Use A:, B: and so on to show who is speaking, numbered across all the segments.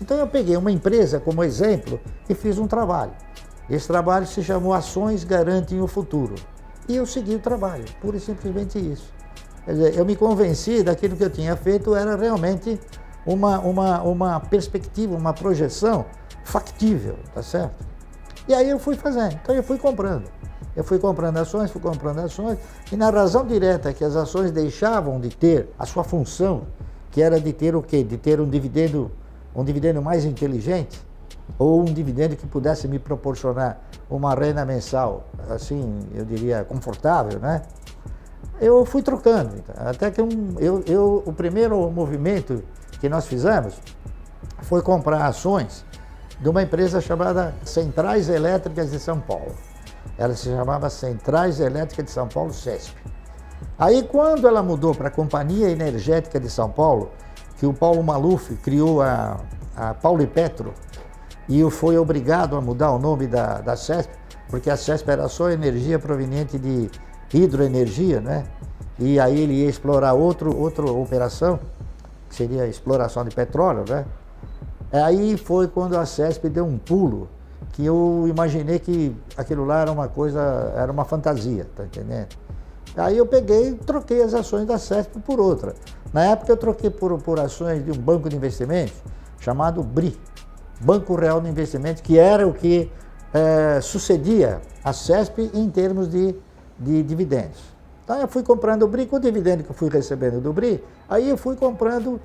A: Então eu peguei uma empresa como exemplo e fiz um trabalho. Esse trabalho se chamou Ações Garantem o Futuro. E eu segui o trabalho, pura e simplesmente isso. Quer dizer, eu me convenci daquilo que eu tinha feito era realmente uma perspectiva, uma projeção factível, tá certo? E aí eu fui fazendo, então eu fui comprando. Eu fui comprando ações, e na razão direta que as ações deixavam de ter a sua função, que era de ter o quê? De ter um dividendo mais inteligente, ou um dividendo que pudesse me proporcionar uma renda mensal, assim, eu diria, confortável, né? Eu fui trocando, até que o primeiro movimento que nós fizemos foi comprar ações de uma empresa chamada Centrais Elétricas de São Paulo. Ela se chamava Centrais Elétricas de São Paulo, CESP. Aí, quando ela mudou para a Companhia Energética de São Paulo, que o Paulo Maluf criou a Paulipetro, e foi obrigado a mudar o nome da CESP, porque a CESP era só energia proveniente de hidroenergia, né? E aí ele ia explorar outra operação, que seria a exploração de petróleo, né? Aí foi quando a CESP deu um pulo, que eu imaginei que aquilo lá era uma fantasia, tá entendendo? Aí eu peguei e troquei as ações da CESP por outra. Na época eu troquei por ações de um banco de investimentos chamado BRI, Banco Real de Investimentos, que era o que sucedia a CESP em termos de dividendos. Então eu fui comprando o BRI, com o dividendo que eu fui recebendo do BRI, aí eu fui comprando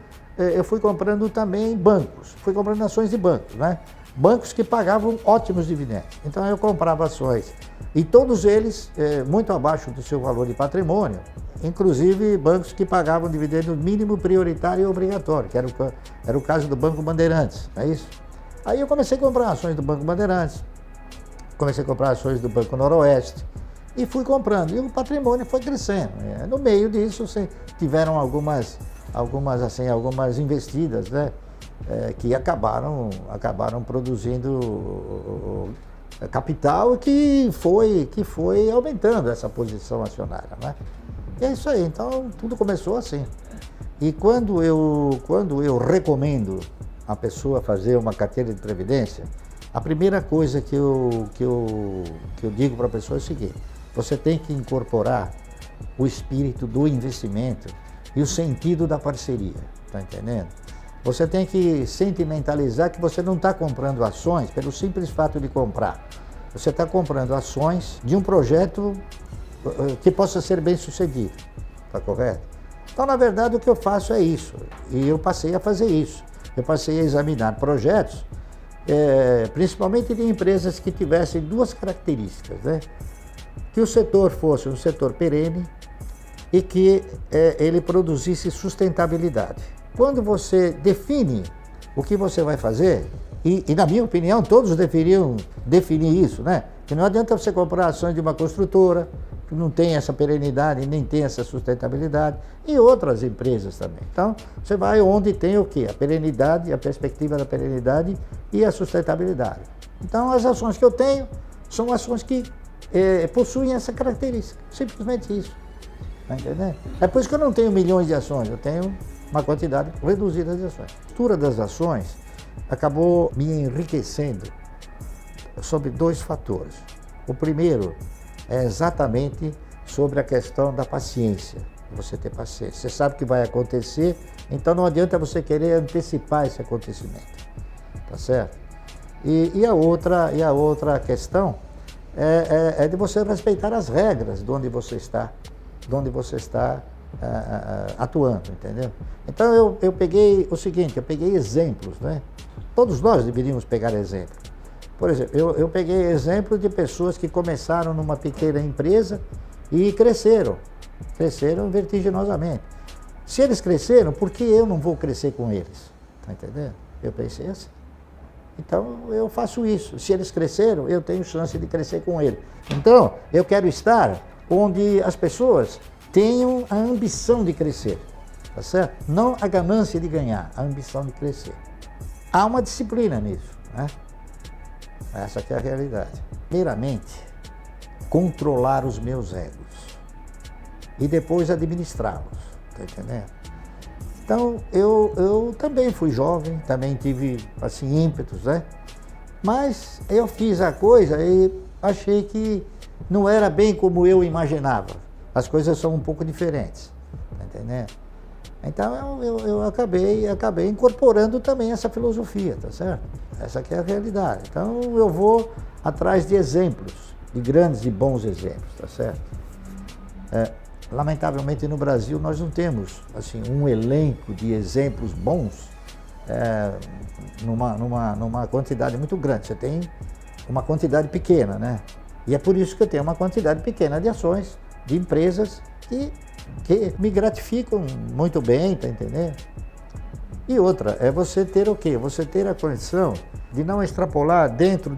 A: também bancos, fui comprando ações de bancos, né? Bancos que pagavam ótimos dividendos. Então eu comprava ações, e todos eles muito abaixo do seu valor de patrimônio, inclusive bancos que pagavam dividendo mínimo, prioritário e obrigatório, que era o caso do Banco Bandeirantes, não é isso? Aí eu comecei a comprar ações do Banco Bandeirantes, comecei a comprar ações do Banco Noroeste, e fui comprando, e o patrimônio foi crescendo. No meio disso, tiveram algumas investidas, né, que acabaram produzindo capital que foi aumentando essa posição acionária, né? E é isso aí, então tudo começou assim. E quando eu recomendo a pessoa fazer uma carteira de previdência, a primeira coisa que eu digo para a pessoa é o seguinte: você tem que incorporar o espírito do investimento e o sentido da parceria, tá entendendo? Você tem que sentimentalizar que você não está comprando ações pelo simples fato de comprar. Você está comprando ações de um projeto que possa ser bem sucedido, tá correto? Então, na verdade, o que eu faço é isso, e eu passei a fazer isso. Eu passei a examinar projetos, principalmente de empresas que tivessem duas características, né? Que o setor fosse um setor perene e que ele produzisse sustentabilidade. Quando você define o que você vai fazer, e na minha opinião todos deveriam definir isso, né? Que não adianta você comprar ações de uma construtora que não tem essa perenidade, nem tem essa sustentabilidade, e outras empresas também. Então, você vai onde tem o quê? A perenidade, a perspectiva da perenidade e a sustentabilidade. Então, as ações que eu tenho são ações que possuem essa característica, simplesmente isso. Tá entendendo? É por isso que eu não tenho milhões de ações, eu tenho uma quantidade reduzida de ações. A estrutura das ações acabou me enriquecendo sobre dois fatores. O primeiro é exatamente sobre a questão da paciência, você ter paciência. Você sabe que vai acontecer, então não adianta você querer antecipar esse acontecimento, tá certo? E a outra questão é de você respeitar as regras de onde você está atuando, entendeu? Então eu peguei o seguinte, eu peguei exemplos, né? Todos nós deveríamos pegar exemplos. Por exemplo, eu peguei exemplos de pessoas que começaram numa pequena empresa e cresceram vertiginosamente. Se eles cresceram, por que eu não vou crescer com eles? Tá entendendo? Eu pensei assim. Então eu faço isso. Se eles cresceram, eu tenho chance de crescer com eles. Então eu quero estar onde as pessoas tenham a ambição de crescer, tá certo? Não a ganância de ganhar, a ambição de crescer. Há uma disciplina nisso, né? Essa que é a realidade. Primeiramente, controlar os meus egos e depois administrá-los, tá entendendo? Então, eu também fui jovem, também tive, assim, ímpetos, né? Mas eu fiz a coisa e achei que não era bem como eu imaginava. As coisas são um pouco diferentes, tá entendendo? Então, eu acabei incorporando também essa filosofia, tá certo? Essa aqui é a realidade. Então, eu vou atrás de exemplos, de grandes e bons exemplos, tá certo? Lamentavelmente, no Brasil, nós não temos assim, um elenco de exemplos bons numa quantidade muito grande. Você tem uma quantidade pequena, né? E é por isso que eu tenho uma quantidade pequena de ações, de empresas que me gratificam muito bem, tá entendendo? E outra, é você ter o quê? Você ter a condição de não extrapolar dentro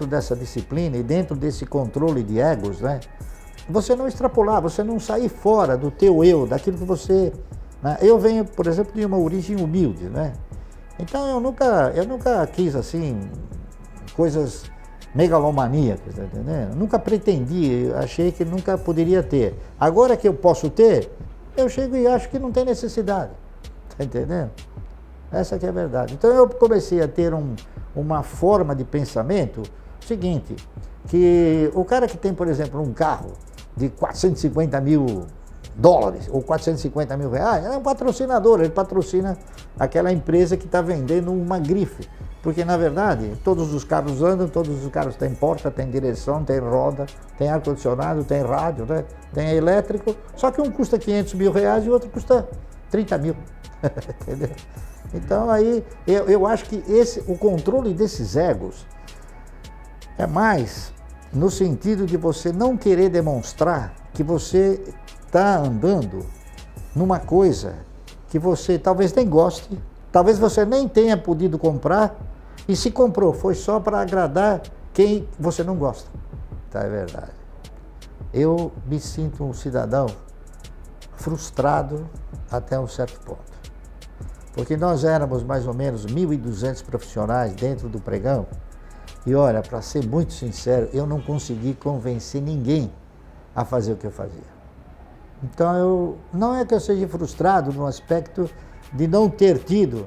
A: dessa disciplina e dentro desse controle de egos, né? Você não extrapolar, você não sair fora do teu eu, daquilo que você... Né? Eu venho, por exemplo, de uma origem humilde, né? Então eu nunca quis, assim, coisas megalomaníacas, tá entendendo? Nunca pretendi, achei que nunca poderia ter. Agora que eu posso ter, eu chego e acho que não tem necessidade, tá entendendo? Essa que é a verdade. Então eu comecei a ter uma forma de pensamento seguinte, que o cara que tem, por exemplo, um carro de 450 mil dólares ou 450 mil reais, é um patrocinador, ele patrocina aquela empresa que está vendendo uma grife. Porque, na verdade, todos os carros andam, todos os carros têm porta, têm direção, têm roda, tem ar-condicionado, tem rádio, né? Tem elétrico, só que um custa 500 mil reais e o outro custa 30 mil. Entendeu? Então, aí, eu acho que o controle desses egos é mais no sentido de você não querer demonstrar que você está andando numa coisa que você talvez nem goste, talvez você nem tenha podido comprar, e se comprou, foi só para agradar quem você não gosta. Tá, é verdade. Eu me sinto um cidadão frustrado até um certo ponto. Porque nós éramos mais ou menos 1.200 profissionais dentro do pregão, e olha, para ser muito sincero, eu não consegui convencer ninguém a fazer o que eu fazia. Então, não é que eu seja frustrado no aspecto de não ter tido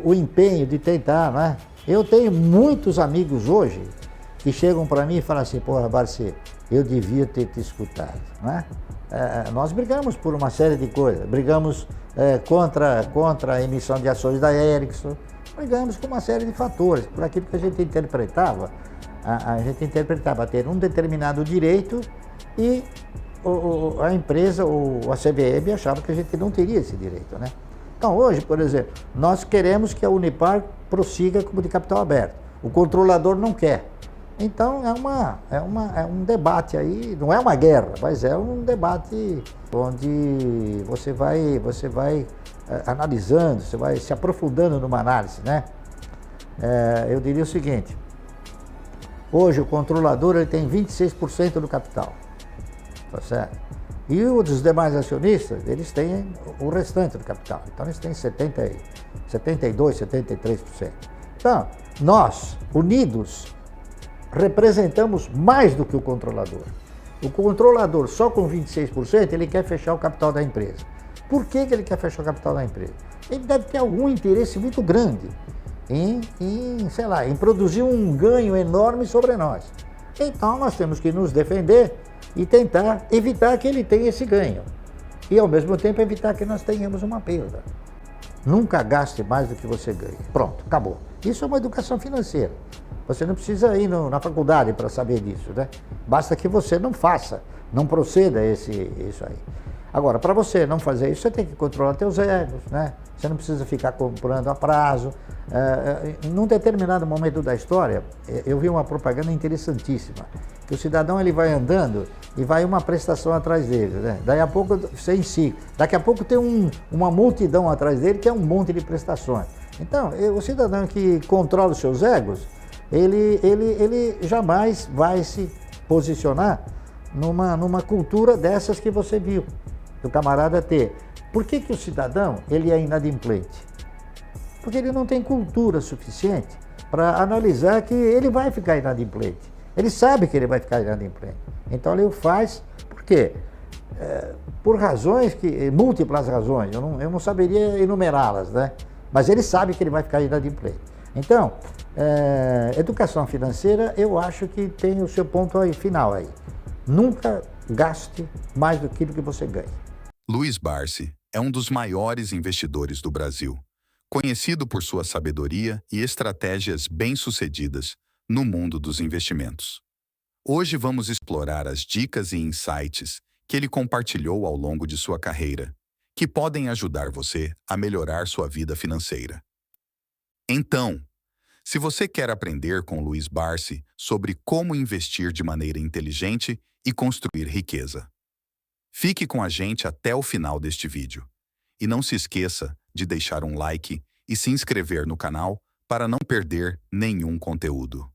A: o empenho de tentar, né? Eu tenho muitos amigos hoje que chegam para mim e falam assim, porra, Barci, eu devia ter te escutado, né? Nós brigamos por uma série de coisas, brigamos contra a emissão de ações da Ericsson, brigamos com uma série de fatores, por aquilo que a gente interpretava. A gente interpretava ter um determinado direito e a empresa ou a CVM achava que a gente não teria esse direito, né? Então hoje, por exemplo, nós queremos que a Unipar prossiga como de capital aberto. O controlador não quer. Então é um debate aí, não é uma guerra, mas é um debate onde você vai analisando, você vai se aprofundando numa análise, né? Eu diria o seguinte, hoje o controlador ele tem 26% do capital, tá certo? E os demais acionistas, eles têm o restante do capital, então eles têm 72%, 73%. Então, nós, unidos, representamos mais do que o controlador. O controlador, só com 26%, ele quer fechar o capital da empresa. Por que ele quer fechar o capital da empresa? Ele deve ter algum interesse muito grande em produzir um ganho enorme sobre nós. Então, nós temos que nos defender e tentar evitar que ele tenha esse ganho. E, ao mesmo tempo, evitar que nós tenhamos uma perda. Nunca gaste mais do que você ganha. Pronto, acabou. Isso é uma educação financeira. Você não precisa ir na faculdade para saber disso, né? Basta que você não faça, não proceda isso aí. Agora, para você não fazer isso, você tem que controlar seus egos, né? Você não precisa ficar comprando a prazo. Num determinado momento da história, eu vi uma propaganda interessantíssima, que o cidadão ele vai andando e vai uma prestação atrás dele, né? Daí a pouco, sem si, daqui a pouco tem uma multidão atrás dele que é um monte de prestações. Então, o cidadão que controla os seus egos, ele jamais vai se posicionar numa cultura dessas que você viu, do camarada ter. Por que o cidadão ele é inadimplente? Porque ele não tem cultura suficiente para analisar que ele vai ficar inadimplente. Ele sabe que ele vai ficar inadimplente. Então ele o faz, por quê? por razões múltiplas razões, eu não saberia enumerá-las, né? Mas ele sabe que ele vai ficar inadimplente. Então, educação financeira, eu acho que tem o seu ponto aí, final aí. Nunca gaste mais do que você ganha.
B: Luiz Barsi é um dos maiores investidores do Brasil, conhecido por sua sabedoria e estratégias bem-sucedidas no mundo dos investimentos. Hoje vamos explorar as dicas e insights que ele compartilhou ao longo de sua carreira, que podem ajudar você a melhorar sua vida financeira. Então, se você quer aprender com Luiz Barsi sobre como investir de maneira inteligente e construir riqueza, fique com a gente até o final deste vídeo. E não se esqueça de deixar um like e se inscrever no canal para não perder nenhum conteúdo.